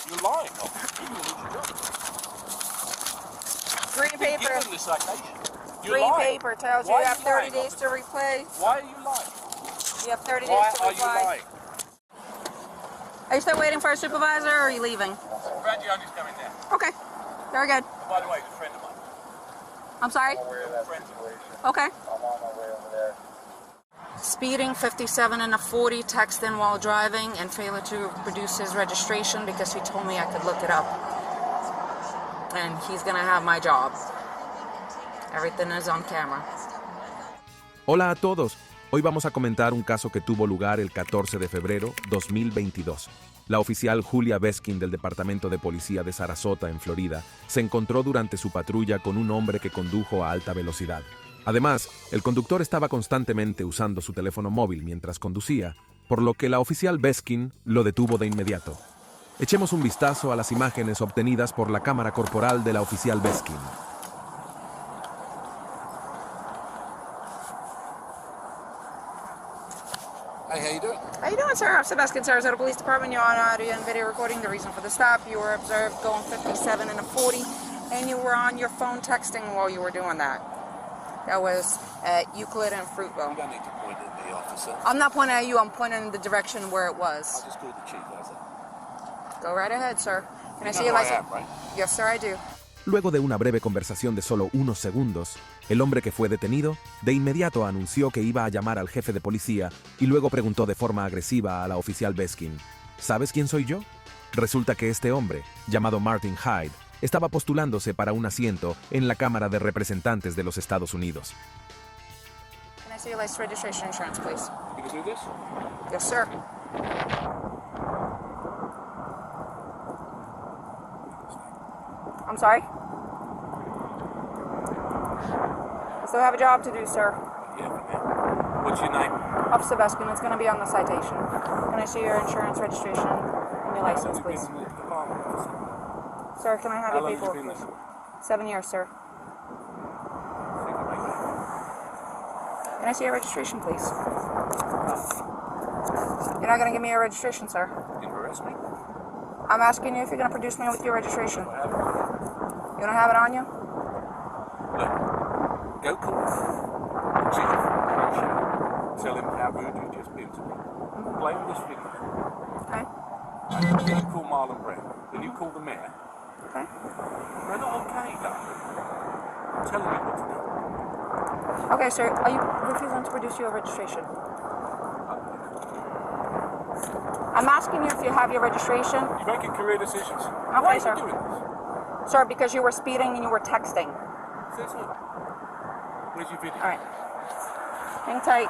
You're lying. Green paper. Given the citation. Green paper tells you you have 30 days to reply. Why are you lying? You have 30 days to reply. Why are you lying? Are you still waiting for a supervisor or are you leaving? Radio's coming down. Okay. Very good. Oh, by the way, he's a friend of mine. I'm sorry? I'm aware of that situation. Okay. I'm on my way over there. Speeding 57 and a 40, texting while driving, and failure to produce his registration because he told me I could look it up. And he's gonna have my job. Everything is on camera. Hola a todos. Hoy vamos a comentar un caso que tuvo lugar el 14 de febrero 2022. La oficial Julia Beskin del Departamento de Policía de Sarasota, en Florida, se encontró durante su patrulla con un hombre que condujo a alta velocidad. Además, el conductor estaba constantemente usando su teléfono móvil mientras conducía, por lo que la oficial Beskin lo detuvo de inmediato. Echemos un vistazo a las imágenes obtenidas por la cámara corporal de la oficial Beskin. Hey, how you doing? How you doing, sir? Officer Beskin, Sarasota Police Department. You're on audio and video recording. The reason for the stop, you were observed going 57 and a 40, and you were on your phone texting while you were doing that. That was at Euclid and Fruitville. You don't need to point at me, officer. I'm not pointing at you, I'm pointing in the direction where it was. I just called the chief, how's that? Go right ahead, sir. Can I see You your know who I license? am, right? Yes, sir, I do. Luego de una breve conversación de solo unos segundos, el hombre que fue detenido de inmediato anunció que iba a llamar al jefe de policía y luego preguntó de forma agresiva a la oficial Beskin: ¿Sabes quién soy yo? Resulta que este hombre, llamado Martin Hyde, estaba postulándose para un asiento en la Cámara de Representantes de los Estados Unidos. Can I see your license, registration, insurance, please? You can do this? Yes, sir. I'm sorry? I still have a job to do, sir. Yeah, for now. What's your name? Officer Beskin, it's going to be on the citation. Can I see your insurance, registration, and your license, please? How long have you been in the department, officer? Sir, can I have How your long have you paperwork, been please? there? 7 years, sir. I think I make that. Can I see your registration, please? You're not going to give me your registration, sir. You harass me? I'm asking you if you're going to produce me with your registration. I have it on you. You don't have it on you? Look, go call the chief. Tell him how rude you've just been to me. Play with this video. Okay. Then you call Marlon Brown. Then you call the mayor. Okay. They're not okay, though. I'm telling you what to do. Okay, sir. Are you refusing to produce your registration? I'm asking you if you have your registration. You're making career decisions. Okay, Why are sir. you doing this? Sir, because you were speeding and you were texting. Says what? Where's your video? All right. Hang tight.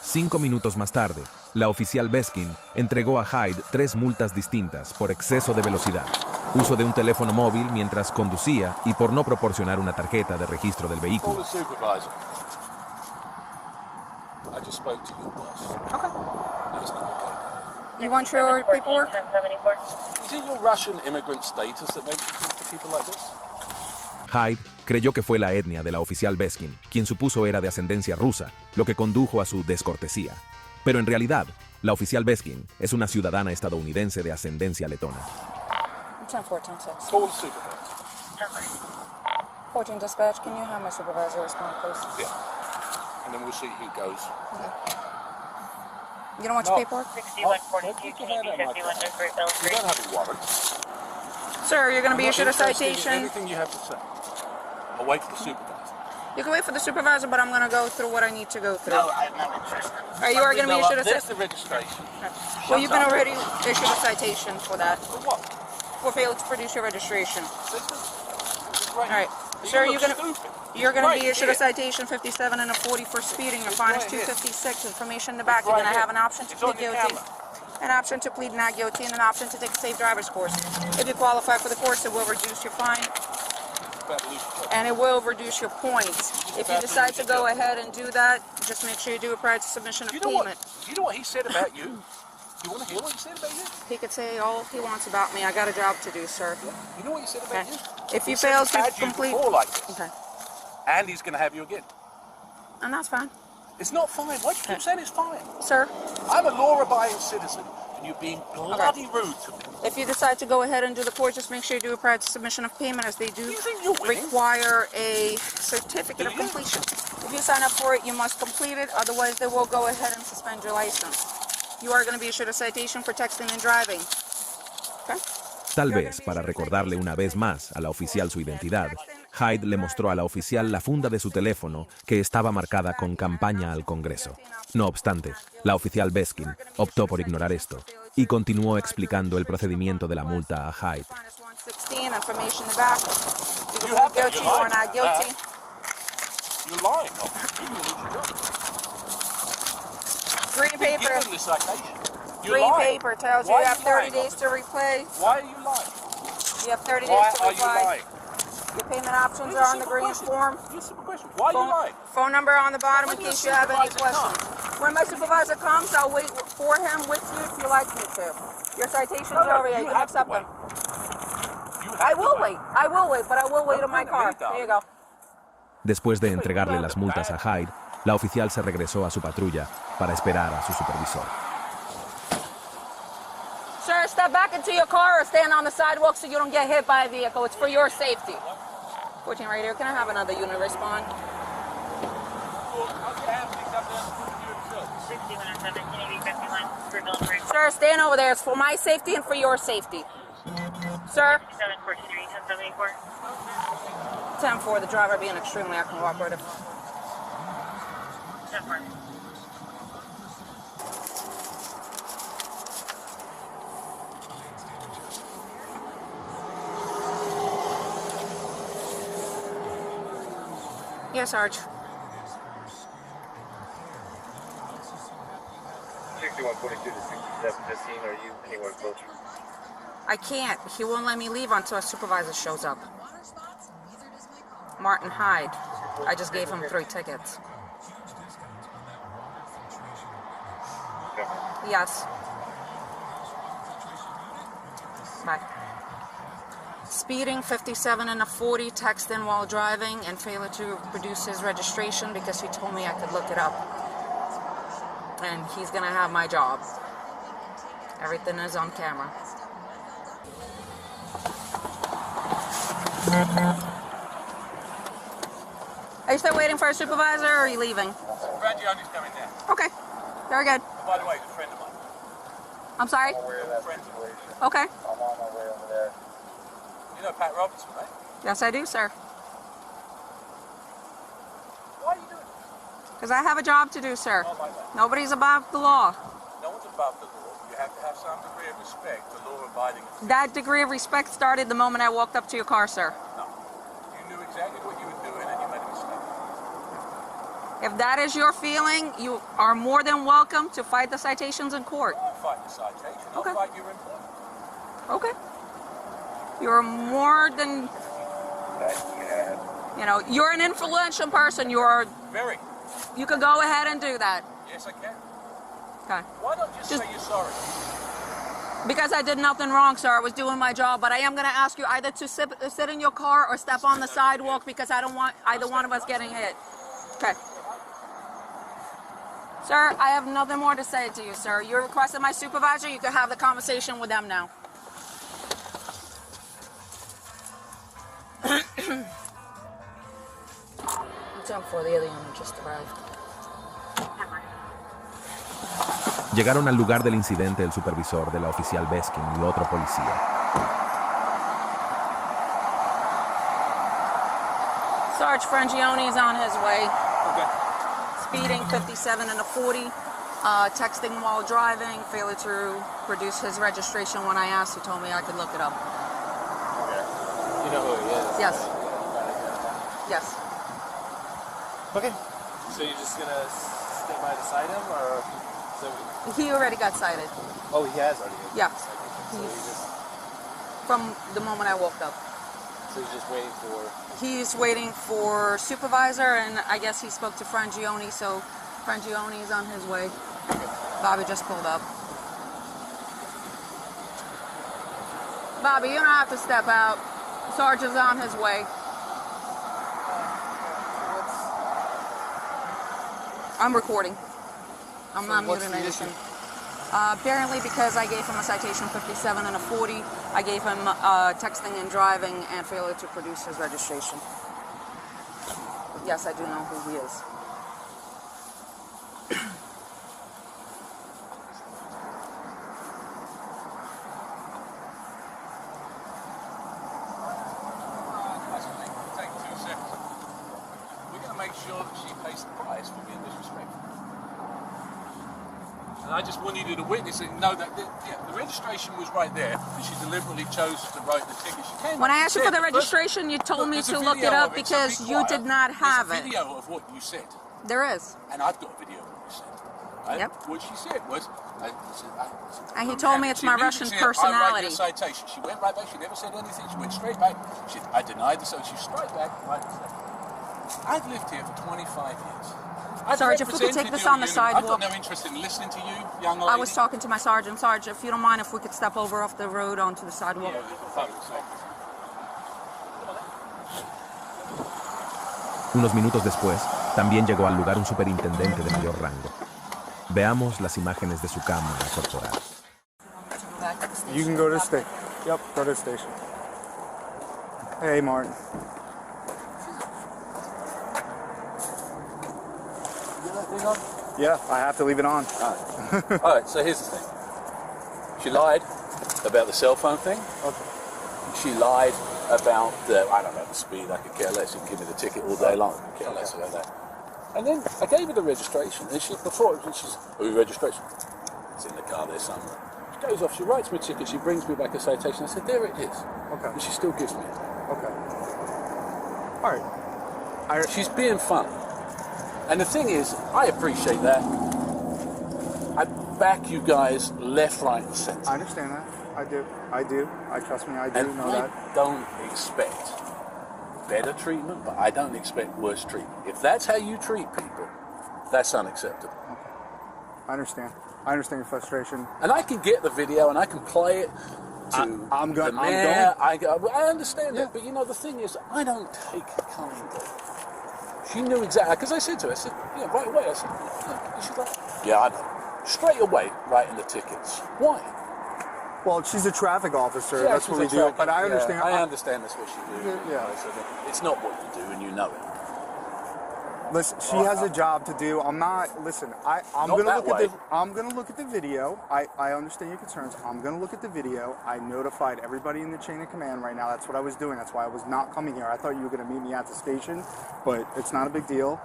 Cinco minutos más tarde, la oficial Beskin entregó a Hyde 3 multas distintas por exceso de velocidad, uso de un teléfono móvil mientras conducía y por no proporcionar una tarjeta de registro del Call vehículo. the supervisor. I just spoke to your boss. Okay. That's not okay. You want your paperwork? Is it your Russian immigrant status that makes you talk to people like this? Hyde creyó que fue la etnia de la oficial Beskin, quien supuso era de ascendencia rusa, lo que condujo a su descortesía. Pero en realidad, la oficial Beskin es una ciudadana estadounidense de ascendencia letona. 10-14-6. Call the supervisor. 14 dispatch, can you have my supervisor respond, please? Yeah. And then we'll see who goes. You don't want your paperwork? 6142, can you be 51 to Great Bell You Street? don't have a warrant. Sir, you're going to be I'm not issued a interested in citation. anything you have to say. I'll wait for the supervisor. You can wait for the supervisor, but I'm going to go through what I need to go through. No, I'm not interested. You are going to be issued a There's citation. the registration. Well, you've been already issued a citation for that. For what? For failure to produce your registration. Listen. All right. Sir, You're you're going to be issued a Right citation 57 and a 40 for speeding. Your fine is right here. $256. Information in the back. It's You're right going to have here. an option to It's plead on your guilty, camera. an option to plead not guilty, and an option to take a safe driver's course. If you qualify for the course, it will reduce your fine About to lose your job. and it will reduce your points. If you decide to go ahead and do that, just make sure you do it prior to submission of You know what? payment. You know what he said about you? You want to hear what he said about you? He could say all he wants about me. I got a job to do, sir. You know what he said Okay. about you? If He you said fail he's to had you complete, before like this. okay. And he's going to have you again. And that's fine. It's not fine. Why do you keep saying it's fine? Sir, I'm a law-abiding citizen, and you're being bloody rude to me. if you decide to go ahead and do the court, just make sure you do a prior to submission of payment, as they do You think you're winning? require a certificate of Do you? completion. If you sign up for it, you must complete it, otherwise they will go ahead and suspend your license. You are going to be issued a citation for texting and driving. Okay? Tal vez, para recordarle una vez más a la oficial su identidad, Hyde le mostró a la oficial la funda de su teléfono que estaba marcada con campaña al Congreso. No obstante, la oficial Beskin optó por ignorar esto y continuó explicando el procedimiento de la multa a Hyde. You're lying. Green paper. Give him the citation. You're Green lying. paper tells you Why you are have you 30 lying? days to repay. Why are you lying? You have 30 Why days to are you reply. lying? Your payment options are on the green form. Just a simple question. Why are you lying? Phone number on the bottom in When your case you have any supervisor questions. When my supervisor comes, I'll wait for him with you if you like me to. Your citations are over here. You can accept them. I will wait. I will wait, but I will wait in my car. There you go. Después de entregarle las multas a Hyde, la oficial se regresó a su patrulla para esperar a su supervisor. Sir, step back into your car or stand on the sidewalk so you don't get hit by a vehicle. It's for your safety. 14 right here. Can I have another unit respond? 5117, Sir, stand over there. It's for my safety and for your safety. Sir? 743, 1074. 10-4, the driver being extremely uncooperative. 10-4. Yes, Sarge. 6142 to 6715, are you anywhere closer? I can't. He won't let me leave until a supervisor shows up. Martin Hyde. I just gave him 3 tickets. Yes. Bye. Speeding 57 and a 40, texting while driving, and failure to produce his registration because he told me I could look it up. And he's gonna have my job. Everything is on camera. Are you still waiting for a supervisor or are you leaving? Rangioni's coming now. Okay, very good. And by the way, he's a friend of mine. I'm sorry? I'm aware of that situation. Okay. I'm on my way over there. You know Pat Robertson, right? Yes, I do, sir. Why are you doing this? Because I have a job to do, sir. Not like that. Nobody's above the law. No one's above the law. You have to have some degree of respect for law-abiding. That degree of respect started the moment I walked up to your car, sir. No. You knew exactly what you were doing and you made a mistake. If that is your feeling, you are more than welcome to fight the citations in court. I'll fight the citation. I'll Okay. fight your employment. Okay. You're more than, you're an influential person. Very. You could go ahead and do that. Yes, I can. Okay. Why not just say you're sorry? Because I did nothing wrong, sir. I was doing my job, but I am going to ask you either to sit in your car or step on the sidewalk because I don't want either one of us getting hit. Okay. Sir, I have nothing more to say to you, sir. You requested my supervisor. You can have the conversation with them now. 10-4, the other unit just arrived. Llegaron al lugar del incidente el supervisor de la oficial Beskin y otro policía. Sarge Frangione is on his way. Okay. Speeding 57 and a 40. Texting while driving. Failure to produce his registration when I asked. He told me I could look it up. You know who he is? Yes. Yes. Okay. So you're just gonna stay by beside him, or He already got cited. Oh, he has already. Yeah. So From the moment I woke up. he's just waiting for. He's waiting for supervisor, and I guess he spoke to Frangione, so Frangione is on his way. Bobby just pulled up. Bobby, you don't have to step out. Sarge is on his way. I'm recording. I'm So not what's muting the anything. issue? Apparently because I gave him a citation 57 and a 40, I gave him texting and driving and failure to produce his registration. Yes, I do know who he is. Take 2 seconds. We're going to make sure that she pays the price for being disrespectful. And I just wanted you to witness it and know that the registration was right there, and she deliberately chose to write the ticket. She came When up I and asked you for said, the registration, you told me there's a to look it video up of it, so because be you quiet. did not have There's a it. video of what you said, There is. and I've got a video of what you said. Right? Yep. What she said was, And he told me it's my Russian I personality. write your citation. She went right back. She never said anything. She went straight back. I denied the so she straight back. Right. I've lived here for 25 years. Sarge, if we could take this on the sidewalk. I've got no interest in listening to you, young lady. I was talking to my sergeant. Sarge, if you don't mind, if we could step over off the road onto the sidewalk. Unos minutos después, también llegó al lugar un superintendente de mayor rango. Veamos las imágenes de su cámara corporal. You can go to the station. Yep, go to the station. Hey, Martin. Yeah, I have to leave it on. All right, so here's the thing. She lied about the cell phone thing. Okay. She lied about I don't know, the speed. I could care less. You can give me the ticket all day long. I could care less about that. And then I gave her the registration, and she's, oh, registration. It's in the car there somewhere. She goes off, she writes me a ticket, she brings me back a citation. I said, there it is. Okay. And she still gives me it. Okay. All right. She's being funny. And the thing is, I appreciate that. I back you guys left, right, and centre. I understand that. I do. Trust me, I do And know I that. don't expect better treatment, but I don't expect worse treatment. If that's how you treat people, that's unacceptable. I understand. I understand your frustration. And I can get the video and I can play it to the mayor. I understand that, but you know, the thing is, I don't take kindly. She knew exactly, because I said to her, I said, yeah, right away, I said, yeah. And she's like, yeah, I know. Straight away, writing the tickets. Why? Well, she's a traffic officer. Yeah, that's what we do. But I understand. I understand that's what she do. Yeah. So it's not what you do, and you know it. Listen, she has a job to do. I'm not. Listen, I'm Not gonna that look way. at the. I'm gonna look at the video. I understand your concerns. I'm gonna look at the video. I notified everybody in the chain of command right now. That's what I was doing. That's why I was not coming here. I thought you were gonna meet me at the station, but it's not a big deal.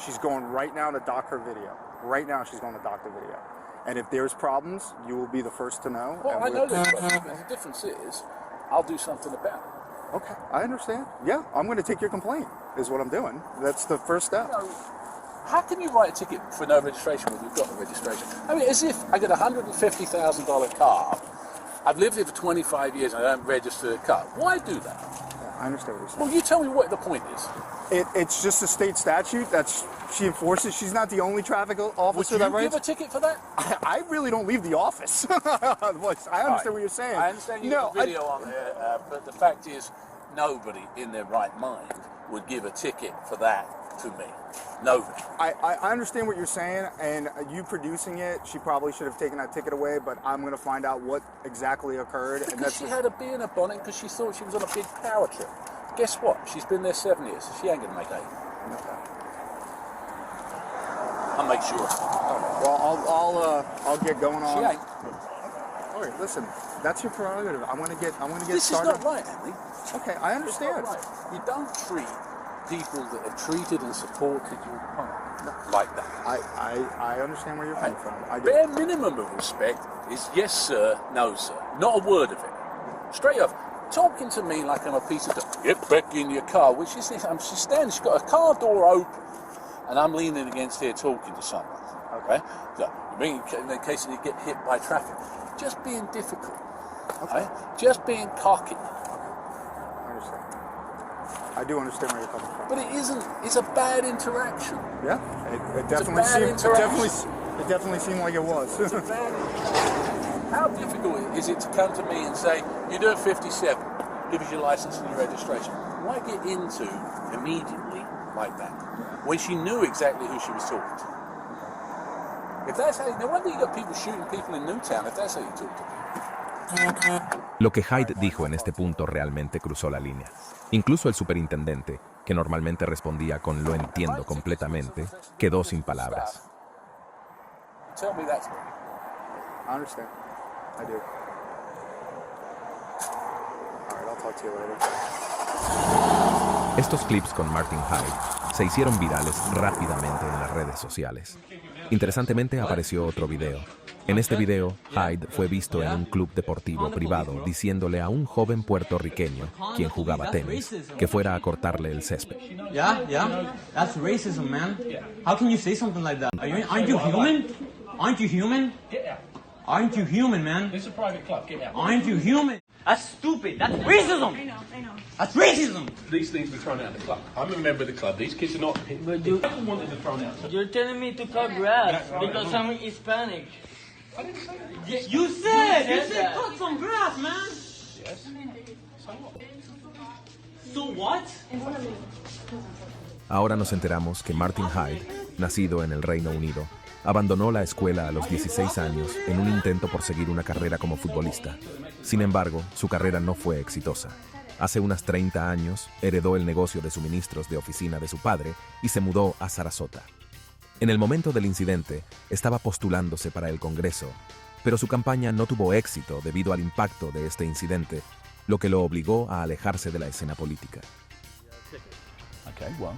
She's going right now to dock her video. Right now, she's going to dock the video. And if there's problems, you will be the first to know. Well, I know there's problems, but the difference is, I'll do something about it. Okay, I understand. Yeah, I'm going to take your complaint, is what I'm doing. That's the first step. You know, how can you write a ticket for no registration when you've got the registration? I mean, as if I get a $150,000 car, I've lived here for 25 years and I don't register the car. Why do that? Yeah, I understand what you're saying. Well, you tell me what the point is. It's just a state statute that she enforces. She's not the only traffic officer that Would you writes. give a ticket for that? I really don't leave the office. I understand what you're saying. I understand you have a video on there, but the fact is, nobody in their right mind would give a ticket for that to me. Nobody. I understand what you're saying, and you producing it, she probably should have taken that ticket away, but I'm going to find out what exactly occurred. Because she had a bee in her bonnet because she thought she was on a big power trip. Guess what? She's been there 7 years. She ain't going to make 8. Okay. I'll make sure. Well, I'll get going on. She ain't. All right, listen, that's your prerogative. I want to get This started. is not right, Andy. Okay, I It's not understand. right. You don't treat people that have treated and supported your partner like that. I understand where you're coming from. I do. Bare minimum of respect is yes sir, no sir. Not a word of it. Straight up. Talking to me like I'm a piece of dirt. Get back in your car. Which is this? She's standing, she's got a car door open and I'm leaning against here talking to someone. Okay? So, in case you get hit by traffic. Just being difficult. Okay? Just being cocky. I understand. I do understand where you're coming from. But it isn't. It's a bad interaction. Yeah, it definitely bad seemed. It definitely seemed like it was. It's a bad interaction. How difficult is it to come to me and say, you're doing 57, give us your license and your registration? Why get into immediately like that, when she knew exactly who she was talking to. If that's how, no wonder you got people shooting people in Newtown if that's how you talk to people. Lo que Hyde dijo en este punto realmente cruzó la línea. Incluso el superintendente, que normalmente respondía con "lo entiendo completamente", quedó sin palabras. Tell me that's I understand. I do. All right, I'll talk to you later. Estos clips con Martin Hyde se hicieron virales rápidamente en las redes sociales. Interesantemente apareció otro video. En este video, Hyde fue visto en un club deportivo privado diciéndole a un joven puertorriqueño, quien jugaba tenis, que fuera a cortarle el césped. Yeah, that's racism, man. How can you say something like that? Aren't you human? Aren't you human? Aren't you human, man? It's a private club. Get out. Aren't you human? That's stupid. That's racism. I know. That's racism. These things were thrown out of the club. I'm a member of the club. These kids are not. But you- They wanted to throw out. You're telling me to cut grass because I'm Hispanic. I didn't say that. You said cut some grass, man. Yes. So what? So what? Ahora nos enteramos que Martin Hyde, nacido en el Reino Unido, abandonó la escuela a los 16 años en un intento por seguir una carrera como futbolista. Sin embargo, su carrera no fue exitosa. Hace unos 30 años, heredó el negocio de suministros de oficina de su padre y se mudó a Sarasota. En el momento del incidente, estaba postulándose para el Congreso, pero su campaña no tuvo éxito debido al impacto de este incidente, lo que lo obligó a alejarse de la escena política. Okay, well,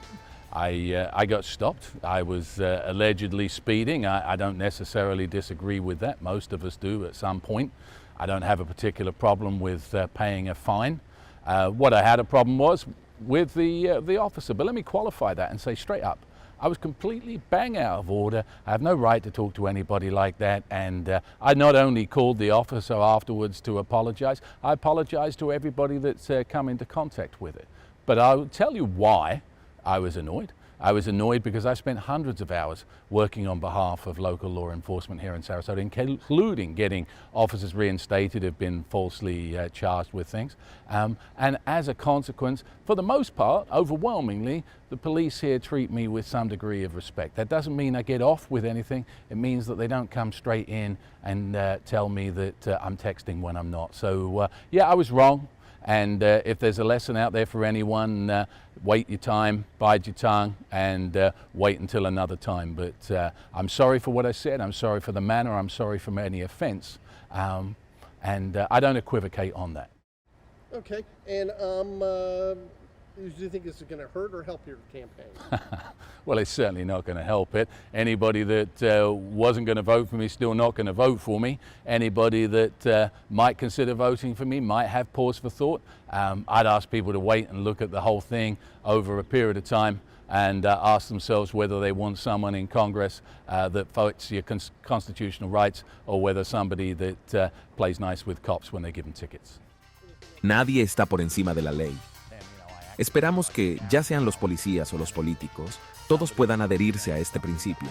I got stopped. I was allegedly speeding. I don't necessarily disagree with that. Most of us do at some point. I don't have a particular problem with paying a fine. What I had a problem was with the officer. But let me qualify that and say straight up, I was completely bang out of order. I have no right to talk to anybody like that. And I not only called the officer afterwards to apologize, I apologized to everybody that's come into contact with it. But I'll tell you why I was annoyed. I was annoyed because I spent hundreds of hours working on behalf of local law enforcement here in Sarasota, including getting officers reinstated who've been falsely charged with things. And as a consequence, for the most part, overwhelmingly, the police here treat me with some degree of respect. That doesn't mean I get off with anything. It means that they don't come straight in and tell me that I'm texting when I'm not. So, yeah, I was wrong. And if there's a lesson out there for anyone, wait your time, bide your tongue, and wait until another time. But I'm sorry for what I said. I'm sorry for the manner. I'm sorry for any offense. And I don't equivocate on that. Okay. And do you think this is going to hurt or help your campaign? Well, it's certainly not going to help it. Anybody that wasn't going to vote for me is still not going to vote for me. Anybody that might consider voting for me might have pause for thought. I'd ask people to wait and look at the whole thing over a period of time and ask themselves whether they want someone in Congress that fights your constitutional rights or whether somebody that plays nice with cops when they give them tickets. Nadie está por encima de la ley. Esperamos que, ya sean los policías o los políticos, todos puedan adherirse a este principio.